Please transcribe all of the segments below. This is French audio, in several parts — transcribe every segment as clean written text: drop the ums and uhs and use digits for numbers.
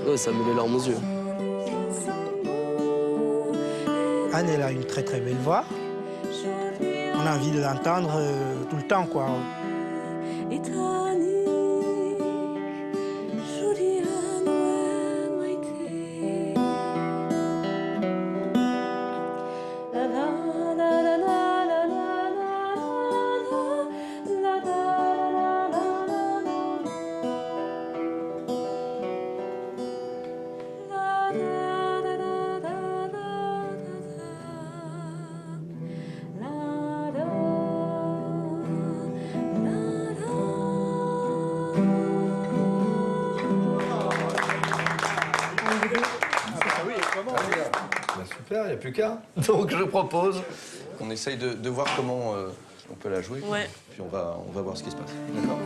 Ouais, ça met les larmes aux yeux. Anne, elle a une très très belle voix. On a envie de l'entendre tout le temps, quoi. Super, il n'y a plus qu'à. Donc je propose qu'on essaye de voir comment on peut la jouer. Ouais. Puis on va voir ce qui se passe. D'accord ?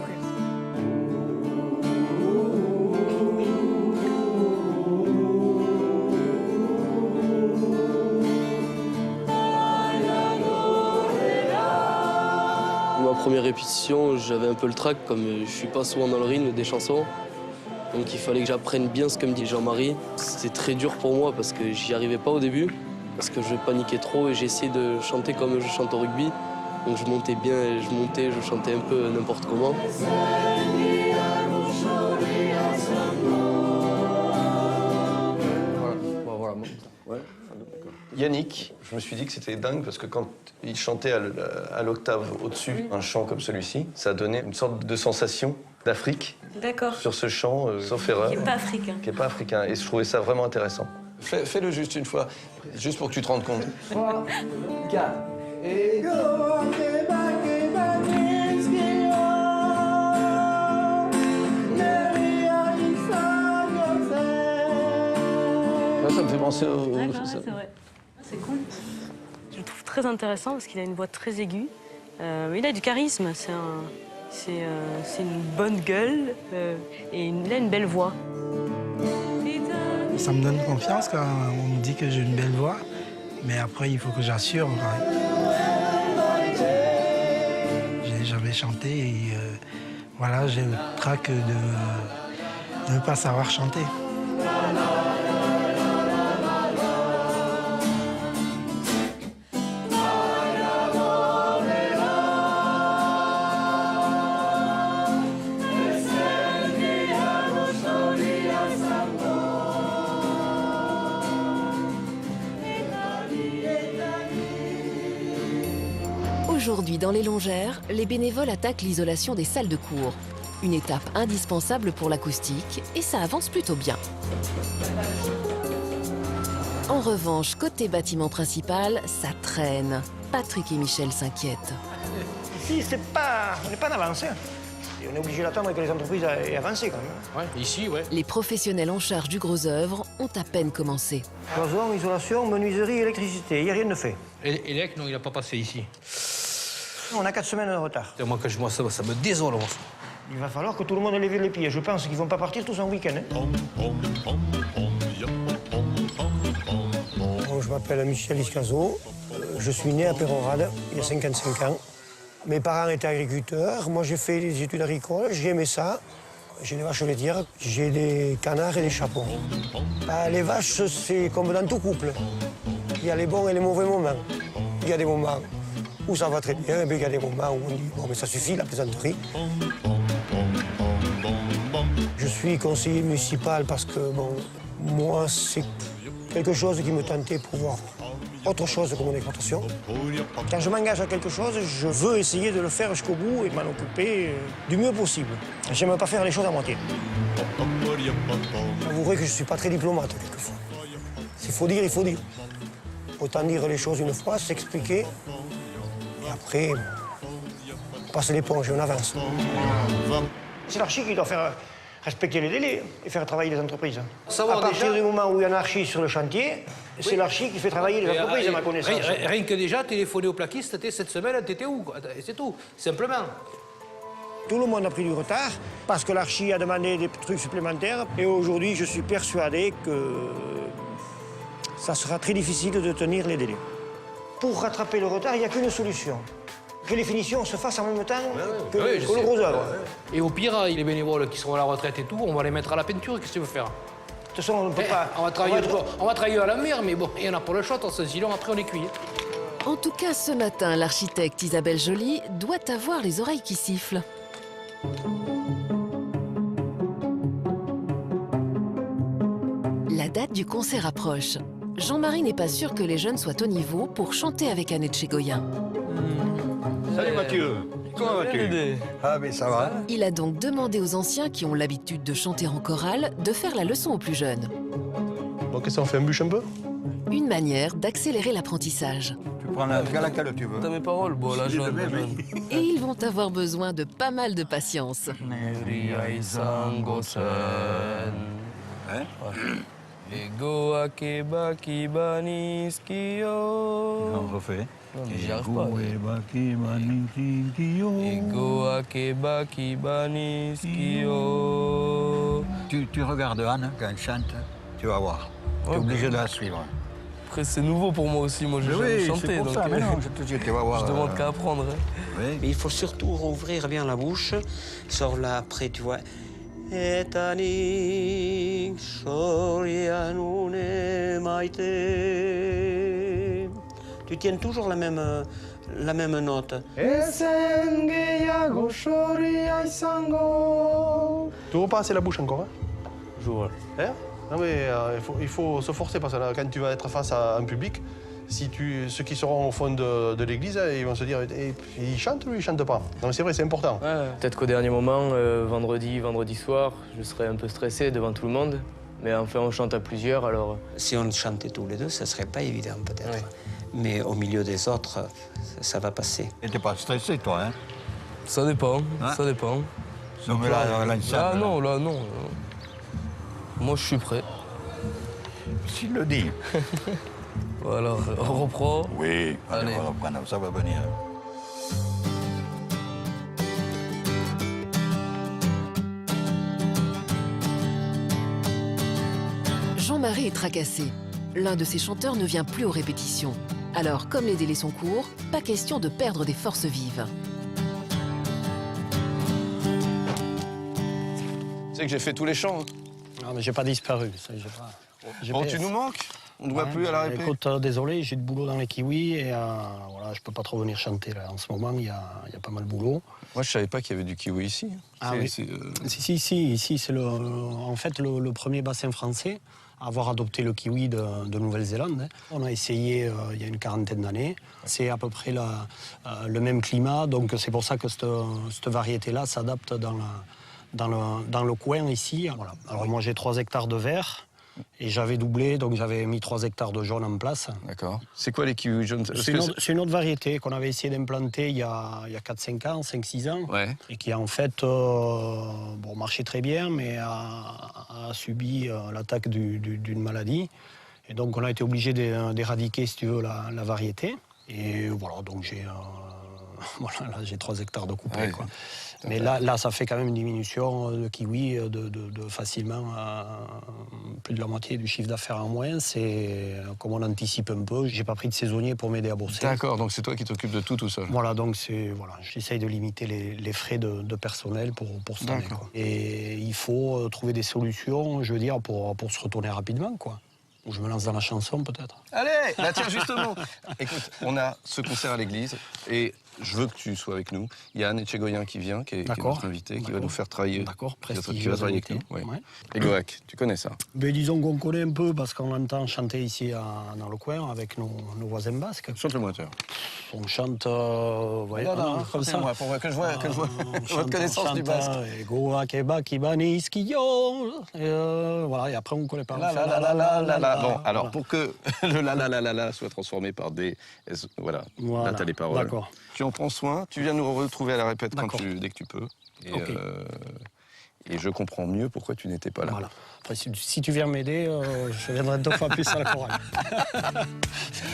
Ma première répétition, j'avais un peu le trac, comme je suis pas souvent dans le rythme des chansons. Donc il fallait que j'apprenne bien ce que me dit Jean-Marie. C'était très dur pour moi parce que j'y arrivais pas au début, parce que je paniquais trop et j'essayais de chanter comme je chante au rugby. Donc je montais bien, et je chantais un peu n'importe comment. Voilà. Ouais. Yannick, je me suis dit que c'était dingue parce que quand il chantait à l'octave au-dessus, un chant comme celui-ci, ça donnait une sorte de sensation d'Afrique. D'accord. Sur ce chant, sauf erreur. Qui n'est pas africain. Qui n'est pas africain. Et je trouvais ça vraiment intéressant. Fais-le juste une fois, juste pour que tu te rendes compte. 3, 4, et... Ça me fait penser au... D'accord, c'est vrai. C'est cool. Je le trouve très intéressant parce qu'il a une voix très aiguë. Il a du charisme, c'est une bonne gueule et il a une belle voix. Ça me donne confiance quand on me dit que j'ai une belle voix, mais après, il faut que j'assure. J'ai jamais chanté et voilà, j'ai le trac de ne pas savoir chanter. Aujourd'hui, dans les Longères, les bénévoles attaquent l'isolation des salles de cours. Une étape indispensable pour l'acoustique, et ça avance plutôt bien. En revanche, côté bâtiment principal, ça traîne. Patrick et Michel s'inquiètent. Ici, on n'est pas en avance. Et on est obligé d'attendre que les entreprises aient avancé quand même. Ouais, ici, ouais. Les professionnels en charge du gros œuvre ont à peine commencé. Cloison, isolation, menuiserie, électricité, il n'y a rien de fait. Et l'EC, non, il n'a pas passé ici. On a 4 semaines de retard. Moi, quand je vois ça, ça me désole. Moi. Il va falloir que tout le monde lève les pieds. Je pense qu'ils ne vont pas partir tous en week-end. Bon, je m'appelle Michel Iscazo. Je suis né à Peyrorade, il y a 55 ans. Mes parents étaient agriculteurs. Moi, j'ai fait des études agricoles. J'ai aimé ça. J'ai des vaches laitières. J'ai des canards et des chapons. Les vaches, c'est comme dans tout couple. Il y a les bons et les mauvais moments. Il y a des moments où ça va très bien, et puis il y a des moments où on dit bon, mais ça suffit, la plaisanterie. Je suis conseiller municipal parce que, bon, moi, c'est quelque chose qui me tentait pour voir autre chose que mon exploitation. Quand je m'engage à quelque chose, je veux essayer de le faire jusqu'au bout et m'en occuper du mieux possible. J'aime pas faire les choses à moitié. J'avouerai que je ne suis pas très diplomate, quelquefois. S'il faut dire, il faut dire. Autant dire les choses une fois, s'expliquer. Et après, on passe l'éponge et on avance. C'est l'archi qui doit faire respecter les délais et faire travailler les entreprises. À partir du moment où il y a anarchie sur le chantier, c'est l'archi qui fait travailler les entreprises, à ma connaissance. Rien que déjà, téléphoner au plaquiste, cette semaine, t'étais où? C'est tout, simplement. Tout le monde a pris du retard parce que l'archi a demandé des trucs supplémentaires. Et aujourd'hui, je suis persuadé que ça sera très difficile de tenir les délais. Pour rattraper le retard, il n'y a qu'une solution. Que les finitions se fassent en même temps que le gros œuvre. Et au pire, les bénévoles qui seront à la retraite et tout, on va les mettre à la peinture, qu'est-ce que tu veux faire? toute façon, on ne peut pas... On va travailler à la mer, mais bon, il y en a pour le shot, sinon après on est cuit. En tout cas, ce matin, l'architecte Isabelle Joly doit avoir les oreilles qui sifflent. La date du concert approche. Jean-Marie n'est pas sûr que les jeunes soient au niveau pour chanter avec Annette Chégoyen. Salut Mathieu, comment vas-tu? Ah mais ça va. Il a donc demandé aux anciens qui ont l'habitude de chanter en chorale de faire la leçon aux plus jeunes. Bon, qu'est-ce qu'on fait, un bûche un peu? Une manière d'accélérer l'apprentissage. Tu prends laquelle tu veux. T'as mes paroles, bon, la jaune, la jaune. Et ils vont avoir besoin de pas mal de patience. Hein? Ego akeba kibaniskio. On refait. Non, mais j'y arrive pas. Ego akeba kibaniskio. Tu regardes Anne quand elle chante, tu vas voir. Tu es obligé de la suivre. Après, c'est nouveau pour moi aussi. Moi, j'ai jamais Oui, chanté. c'est pour Donc, ça, mais non, je te dis, tu vas voir. je demande qu'à apprendre. Hein. Oui. Mais il faut surtout rouvrir bien la bouche. Sors là après, tu vois. Etanik shorianune maite. Tu tiens toujours la même note. Tu repasses la bouche encore, hein? Je vois. Hein? Non mais il faut se forcer parce que là, quand tu vas être face à un public, ceux qui seront au fond de l'église, ils vont se dire il chante ou il chante pas. Non c'est vrai, c'est important. Ouais, peut-être qu'au dernier moment, vendredi soir, je serais un peu stressé devant tout le monde. Mais enfin, on chante à plusieurs, alors... Si on chantait tous les deux, ça serait pas évident peut-être. Oui. Mais au milieu des autres, ça va passer. Et t'es pas stressé, toi, hein? Ça dépend, Hein? ça dépend. Non, mais là, Ah non, là, non. Moi, je suis prêt. S'il le dit. Bon, alors, on reprend. Oui, Allez. on va reprendre, ça va venir. Jean-Marie est tracassé. L'un de ses chanteurs ne vient plus aux répétitions. Alors, comme les délais sont courts, pas question de perdre des forces vives. Tu sais que j'ai fait tous les chants. Hein. Non, mais j'ai pas disparu. Ça, j'ai Bon, tu nous manques? On ne voit plus à la répé? Écoute, désolé, j'ai du boulot dans les kiwis et voilà, je peux pas trop venir chanter là. En ce moment, il y a pas mal de boulot. Moi, je savais pas qu'il y avait du kiwi ici. Ah oui. Si, ici, c'est en fait le premier bassin français à avoir adopté le kiwi de Nouvelle-Zélande. On a essayé il y a une quarantaine d'années. C'est à peu près le même climat, donc c'est pour ça que cette variété-là s'adapte dans le coin ici. Voilà. Alors moi, j'ai 3 hectares de vert. Et j'avais doublé, donc j'avais mis 3 hectares de jaune en place. D'accord. C'est quoi les kiwis jaunes? C'est une autre variété qu'on avait essayé d'implanter il y a 4-5 ans, 5-6 ans. Ouais. Et qui en fait marchait très bien, mais a subi l'attaque d'une maladie. Et donc on a été obligé d'éradiquer, si tu veux, la variété. Et voilà, donc j'ai 3 hectares de coupé. Ouais. Quoi. Mais là, ça fait quand même une diminution de kiwi de facilement plus de la moitié du chiffre d'affaires en moins. C'est comme on anticipe un peu. J'ai pas pris de saisonnier pour m'aider à bosser. D'accord, donc c'est toi qui t'occupes de tout seul. Voilà, donc j'essaye de limiter les frais de personnel pour cette année. Quoi. Et il faut trouver des solutions, je veux dire, pour se retourner rapidement, quoi. Ou je me lance dans la chanson, peut-être. Allez, là tiens, justement. Écoute, on a ce concert à l'église et je veux que tu sois avec nous. Il y a Annette Chégoyen qui vient, qui est notre invité, qui va nous faire travailler. D'accord, qui va travailler avec nous. Oui. Ouais. Et Goac, tu connais ça? Mais disons qu'on connaît un peu parce qu'on l'entend chanter ici dans le coin avec nos voisins basques. Chante-le-moi, tu On chante, comme ça. Moi, pour que je vois votre connaissance du basque. Goac et Bakibani Skio. Voilà, et après on connaît pas. Bon, alors pour que le la soit transformé par des... Voilà, là t'as les paroles. D'accord. Tu en prends soin, tu viens nous retrouver à la répète dès que tu peux. Et, okay. Et je comprends mieux pourquoi tu n'étais pas là. Voilà. Après, si tu viens m'aider, je viendrai 2 fois plus à la chorale.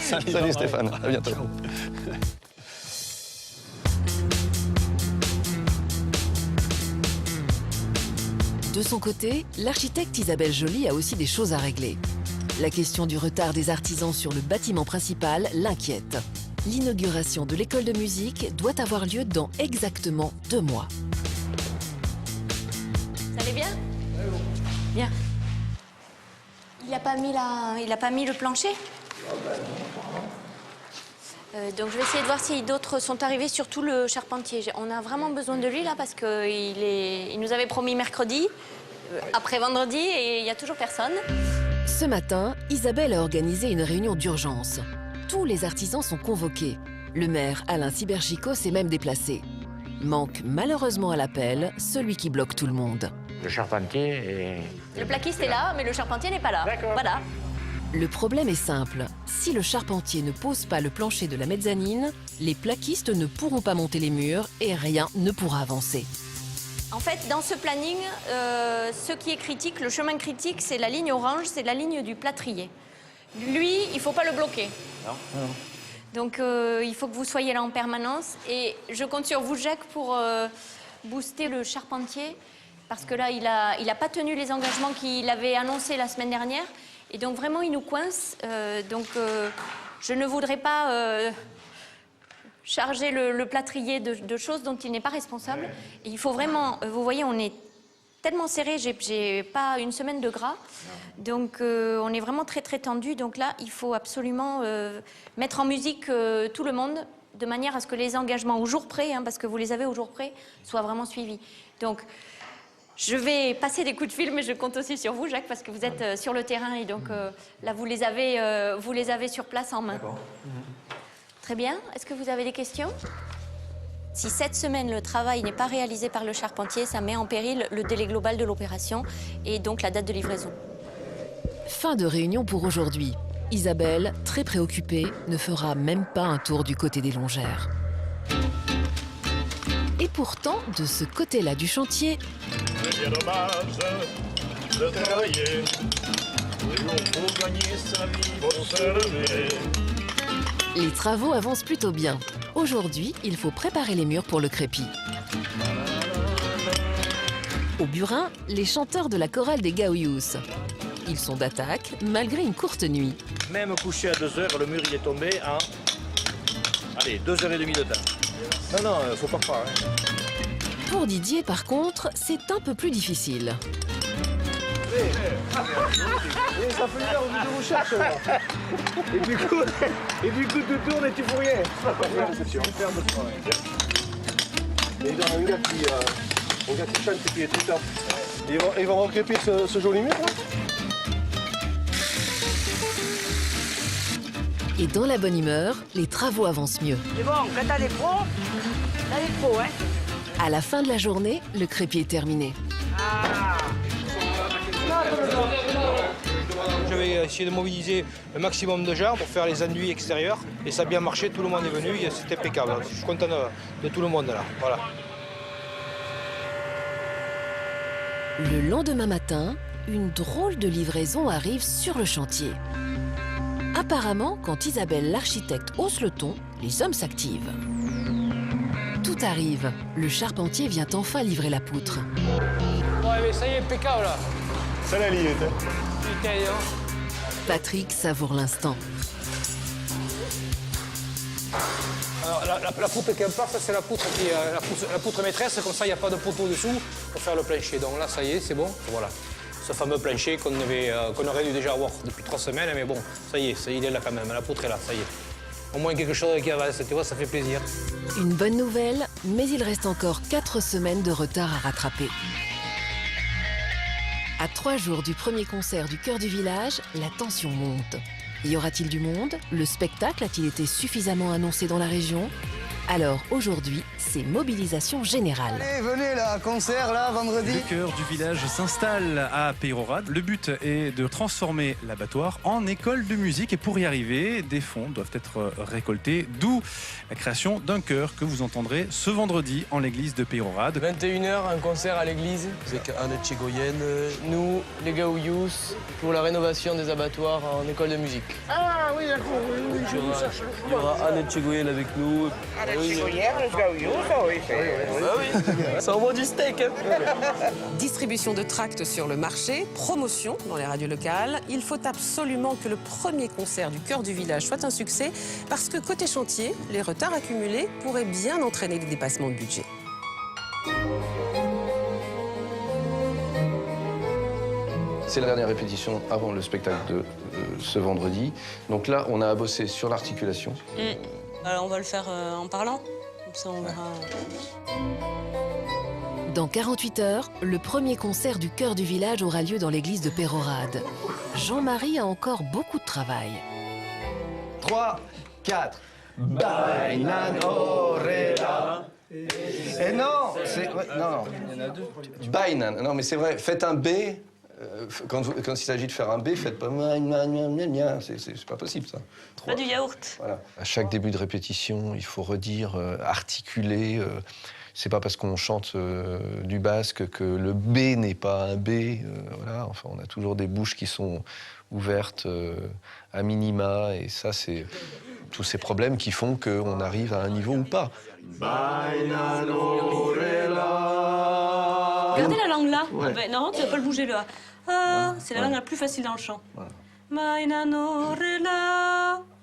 Salut Stéphane, à bientôt. Ciao. De son côté, l'architecte Isabelle Joly a aussi des choses à régler. La question du retard des artisans sur le bâtiment principal l'inquiète. L'inauguration de l'école de musique doit avoir lieu dans exactement 2 mois. Ça allait bien? Bien. Il n'a pas mis le plancher? Donc je vais essayer de voir si d'autres sont arrivés, surtout le charpentier. On a vraiment besoin de lui là parce qu'il nous avait promis mercredi, après vendredi, et il n'y a toujours personne. Ce matin, Isabelle a organisé une réunion d'urgence. Tous les artisans sont convoqués. Le maire, Alain Cyberchico, s'est même déplacé. Manque malheureusement à l'appel celui qui bloque tout le monde. Le charpentier est... Le plaquiste est là, mais le charpentier n'est pas là. Voilà. Le problème est simple. Si le charpentier ne pose pas le plancher de la mezzanine, les plaquistes ne pourront pas monter les murs et rien ne pourra avancer. En fait, dans ce planning, ce qui est critique, le chemin critique, c'est la ligne orange, c'est la ligne du plâtrier. Lui, il ne faut pas le bloquer. Non. Donc, il faut que vous soyez là en permanence. Et je compte sur vous, Jacques, pour booster le charpentier. Parce que là, il a pas tenu les engagements qu'il avait annoncés la semaine dernière. Et donc, vraiment, il nous coince. Je ne voudrais pas charger le plâtrier de choses dont il n'est pas responsable. Et il faut vraiment... vous voyez, on est tellement serré, j'ai pas une semaine de gras. Donc, on est vraiment très, très tendu. Donc là, il faut absolument mettre en musique tout le monde, de manière à ce que les engagements au jour près, parce que vous les avez au jour près, soient vraiment suivis. Donc, je vais passer des coups de fil, mais je compte aussi sur vous, Jacques, parce que vous êtes sur le terrain. Et donc, là, vous les avez sur place en main. Très bien. Est-ce que vous avez des questions? Si cette semaine, le travail n'est pas réalisé par le charpentier, ça met en péril le délai global de l'opération et donc la date de livraison. Fin de réunion pour aujourd'hui. Isabelle, très préoccupée, ne fera même pas un tour du côté des longères. Et pourtant, de ce côté-là du chantier... C'est bien dommage de travailler. Pour gagner sa vie, pour se lever. Les travaux avancent plutôt bien. Aujourd'hui, il faut préparer les murs pour le crépi. Au burin, les chanteurs de la chorale des Gaouyous. Ils sont d'attaque, malgré une courte nuit. Même couché à 2 heures, le mur il est tombé en... Allez, 2h30 de temps. Non, faut pas croire. Pour Didier, par contre, c'est un peu plus difficile. Ça fait une heure que je vous cherche. Et du coup, tu tournes et tu fous rien. C'est super de travail. Et il y a un gars qui chante et qui est tout top. Ils vont recréper ce joli mur. Et dans la bonne humeur, les travaux avancent mieux. C'est bon, quand t'as des pros, hein. À la fin de la journée, le crépi est terminé. Je vais essayer de mobiliser le maximum de gens pour faire les enduits extérieurs. Et ça a bien marché, tout le monde est venu, c'est impeccable. Je suis content de tout le monde là. Voilà. Le lendemain matin, une drôle de livraison arrive sur le chantier. Apparemment, quand Isabelle l'architecte hausse le ton, les hommes s'activent. Tout arrive. Le charpentier vient enfin livrer la poutre. Ouais, mais ça y est, impeccable là. Ça la limite. Putain, Patrick savoure l'instant. Alors, la poutre qui part, ça c'est la poutre qui est la poutre maîtresse, comme ça il n'y a pas de poteau dessous pour faire le plancher. Donc là, ça y est, c'est bon. Voilà. Ce fameux plancher qu'on aurait dû déjà avoir depuis 3 semaines, mais bon, ça y est, il est là quand même. La poutre est là, ça y est. Au moins quelque chose qui avance, tu vois, ça fait plaisir. Une bonne nouvelle, mais il reste encore 4 semaines de retard à rattraper. À 3 jours du premier concert du Cœur du Village, la tension monte. Y aura-t-il du monde? Le spectacle a-t-il été suffisamment annoncé dans la région? Alors aujourd'hui, c'est mobilisation générale. Allez, venez là, concert là, vendredi. Le Cœur du Village s'installe à Peyrehorade. Le but est de transformer l'abattoir en école de musique et pour y arriver, des fonds doivent être récoltés, d'où la création d'un chœur que vous entendrez ce vendredi en l'église de Peyrehorade. 21h, un concert à l'église avec Anne Tchegoyen, nous, les Gaouyous, pour la rénovation des abattoirs en école de musique. Ah oui, d'accord, oui, Il y aura Anne Tchegoyen avec nous. Ça envoie du steak. Distribution de tracts sur le marché, promotion dans les radios locales. Il faut absolument que le premier concert du Cœur du Village soit un succès parce que côté chantier, les retards accumulés pourraient bien entraîner des dépassements de budget. C'est la dernière répétition avant le spectacle de ce vendredi. Donc là, on a à bosser sur l'articulation. Alors on va le faire en parlant, comme ça on verra. Dans 48 heures, le premier concert du chœur du village aura lieu dans l'église de Peyrehorade. Jean-Marie a encore beaucoup de travail. 3, 4. Bainanorela. Et non, c'est... Ouais, non. Bainan. Non, mais c'est vrai. Faites un B. Quand il s'agit de faire un B, faites pas... C'est pas possible, ça. Pas du yaourt. Voilà. À chaque début de répétition, il faut redire, articuler. C'est pas parce qu'on chante du basque que le B n'est pas un B. Voilà. Enfin, on a toujours des bouches qui sont ouvertes à minima. Et ça, c'est tous ces problèmes qui font qu'on arrive à un niveau ou pas. Regardez la langue là. Ouais. Ben, non, tu vas pas le bouger là. Ah, c'est la langue la plus facile dans le chant. Voilà.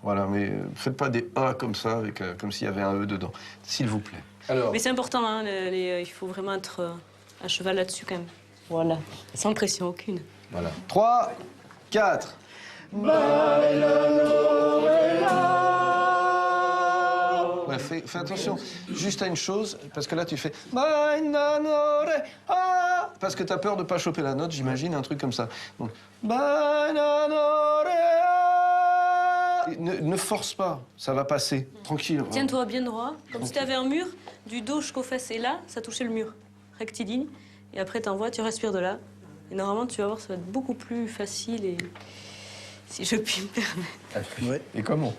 Voilà, mais faites pas des A comme ça, avec, comme s'il y avait un E dedans, s'il vous plaît. Alors... Mais c'est important, hein, il faut vraiment être à cheval là-dessus quand même. Voilà, sans pression aucune. Voilà. 3, 4. Ouais, fais attention, juste à une chose, parce que là tu fais... Parce que t'as peur de pas choper la note, j'imagine, un truc comme ça. Donc... Ne force pas, ça va passer, tranquille. Tiens-toi bien droit, comme si tu avais un mur, du dos jusqu'aux fesses, et là, ça touchait le mur. Rectiligne, et après t'envoies, tu respires de là. Et normalement, tu vas voir, ça va être beaucoup plus facile, et si je puis me permettre. Ouais. Et comment?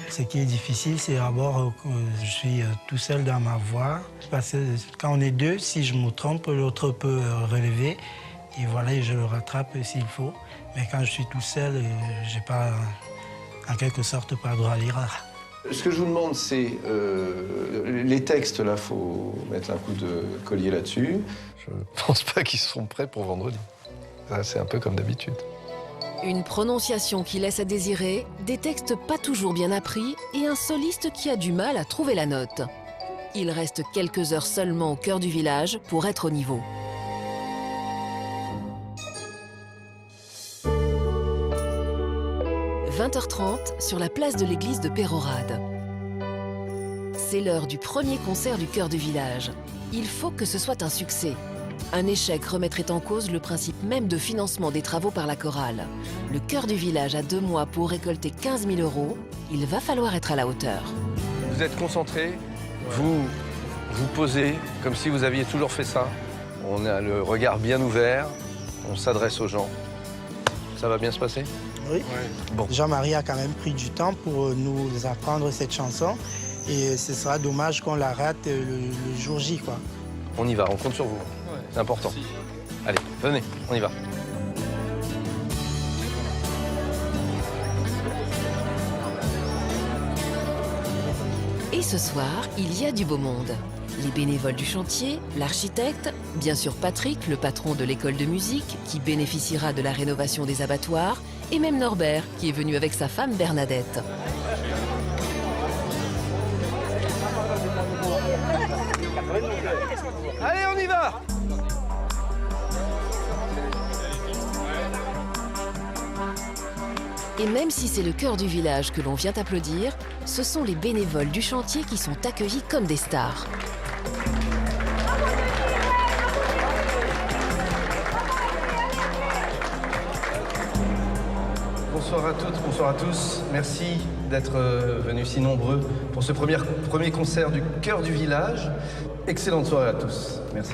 Ce qui est difficile, c'est d'abord que je suis tout seul dans ma voix. Parce que quand on est deux, si je me trompe, l'autre peut relever. Et voilà, je le rattrape s'il faut. Mais quand je suis tout seul, j'ai pas... en quelque sorte, pas droit à l'erreur. Ce que je vous demande, c'est les textes, là, faut mettre un coup de collier là-dessus. Je pense pas qu'ils seront prêts pour vendredi. C'est un peu comme d'habitude. Une prononciation qui laisse à désirer, des textes pas toujours bien appris et un soliste qui a du mal à trouver la note. Il reste quelques heures seulement au cœur du village pour être au niveau. « 20h30 sur la place de l'église de Peyrehorade. C'est l'heure du premier concert du chœur du village. Il faut que ce soit un succès. Un échec remettrait en cause le principe même de financement des travaux par la chorale. Le chœur du village a 2 mois pour récolter 15 000 €. Il va falloir être à la hauteur. Vous êtes concentrés, vous posez comme si vous aviez toujours fait ça. On a le regard bien ouvert, on s'adresse aux gens. Ça va bien se passer? Oui. Bon. Jean-Marie a quand même pris du temps pour nous apprendre cette chanson. Et ce sera dommage qu'on la rate le jour J, quoi. On y va, on compte sur vous. C'est important. Allez, venez, on y va. Et ce soir, il y a du beau monde. Les bénévoles du chantier, l'architecte, bien sûr Patrick, le patron de l'école de musique, qui bénéficiera de la rénovation des abattoirs, et même Norbert, qui est venu avec sa femme Bernadette. Allez, on y va! Et même si c'est le chœur du village que l'on vient applaudir, ce sont les bénévoles du chantier qui sont accueillis comme des stars. Bonsoir à toutes, bonsoir à tous. Merci d'être venus si nombreux pour ce premier concert du chœur du village. Excellente soirée à tous. Merci.